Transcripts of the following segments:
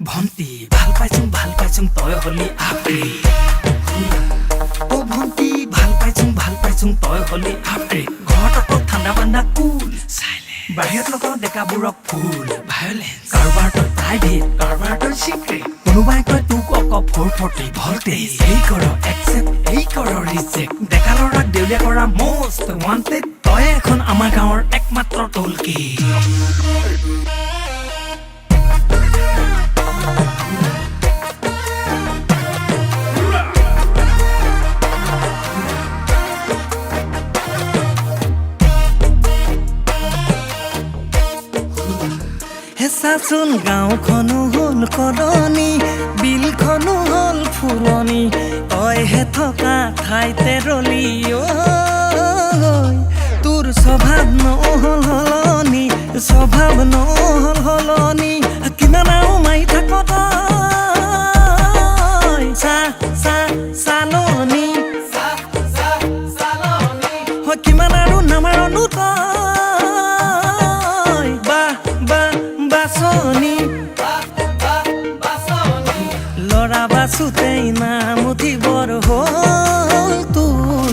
ভন্টি ভাল পাইছোং তই হলি আপি ও ভন্টি ভাল পাইছোং তই হলি আপি ঘৰত অকল ঠাণ্ডা বান্দা কুল সাইলেন্ট বাহিৰত লগত ডেকাবোৰক ফুল ভায়োলেন্স কাৰোবাৰ তই প্ৰাইভেট কাৰোবাৰ তই সিক্ৰেট কোনোবাই কয় তোক অক 440 ভল্টেজ এই কৰ একচেপ্ট এই কৰ ৰিজেক্ট ডেকা ল'ৰাক দেউলীয়া কৰা মষ্ট ৱান্টেড তই এখন আমাৰ গাঁৱৰ একমাত্ৰ টলকি হেঁচাচোন গাঁওখনো হ'ল কলনি বিলখনো হ'ল ফুলনি তইহে থকা ঠাইতে ৰলি তোৰ স্বভাৱ নহ'ল সলনি স্বভাৱ নহ'ল সলনি কিমান আৰু মাৰি থাক তই চালনি কিমান আৰু নামাৰনো তই লৰা বাচোতেই নাম উঠিবৰ হ'ল তোৰ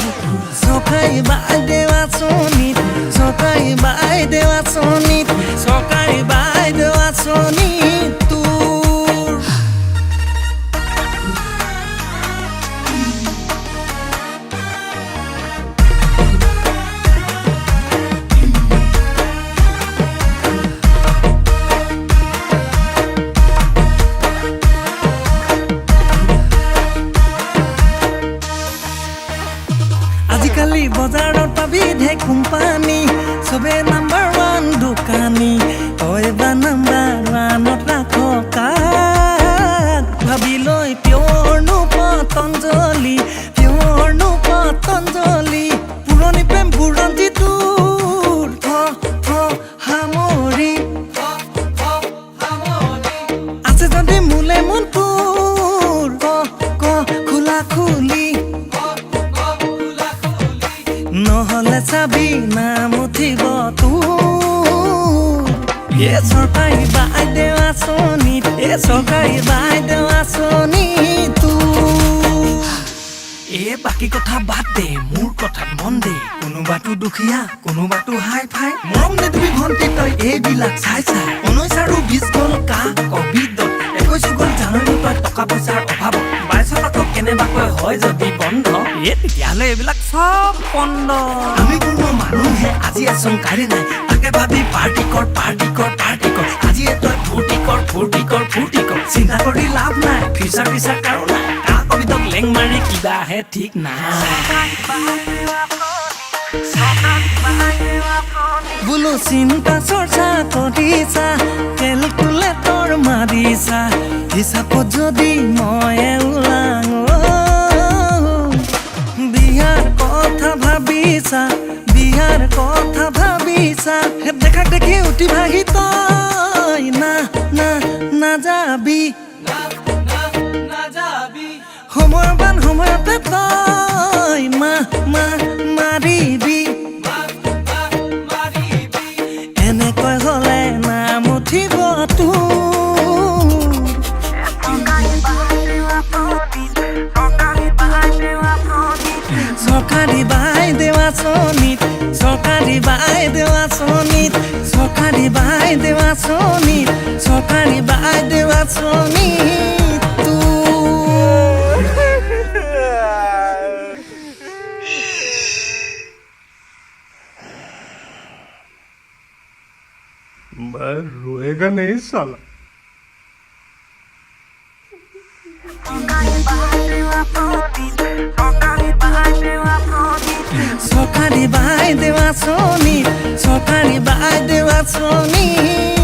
চৰকাৰী বাইদেউ আঁচনিত চৰকাৰী বাইদেউ আঁচনিত চৰকাৰী বাইদেউ আঁচনিত তোৰ আজিকালি বজাৰত পাবি ঢেৰ কোম্পানী চবে নাম্বাৰ 1 দোকানী তই বা নাম্বাৰ 1ত ৰাখ কাক ভাবি লৈ পিয়ৰনো পতঞ্জলি পুৰণি প্ৰেম বুৰঞ্জী তোৰ সামৰি আছে যদি মোলে মন তোৰ খোলা খুলি নহলে চাবি নাম উঠিব তোৰ চৰকাৰী বাইদেউ আঁচনিত চৰকাৰী বাইদেউ আঁচনিত তোৰ বাকী কথা বাদ দে মোৰ কথাত মন দে কোনোবাটো দুখীয়া কোনোবাটো হাই ফাই মৰম দে তুমি ভন্টি তই এইবিলাক চাই 19 আৰু 20 গ'ল কা কভিডত 21 গ'ল জানুৱাৰী তই টকা পইচাৰ অভাৱত 22 আকৌ কেনেবাকৈ হয় যদি বন্ধ তেতিয়াহ'লে এইবিলাক চব বন্ধ আমি কোনো মানুহে আজি আচংকাৰী নাই তাকে ভাবি পাৰ্টি কৰ আজি তই ফূৰ্তি কৰ চিন্তা কৰি লাভ নাই ফিচাৰ কাৰো নাই কবিতক লেং মাৰি কিবাহে ঠিক নাই বোলো চিন্তা চৰ্চা কৰিছা কেলকুলেটৰ মাৰিছা হিচাপত যদি মই ওলাং বিয়াৰ কথা ভাবিছা দেখা দেখি উঠি ভাহি তই নাযাবি সময়তে তই মাৰিবি এনেকৈ হলে নাম উঠিব তোৰ চৰকাৰী বাইদেউ আঁচনিত চৰকাৰী বাইদেউ আঁচনিত চৰকাৰী বাইদেউ আঁচনিত চৰকাৰী বাইদেউ আঁচনিত मैं रोएगा नहीं साला চৰকাৰী বাইদেউ আঁচনিত চৰকাৰী বাইদেউ আঁচনিত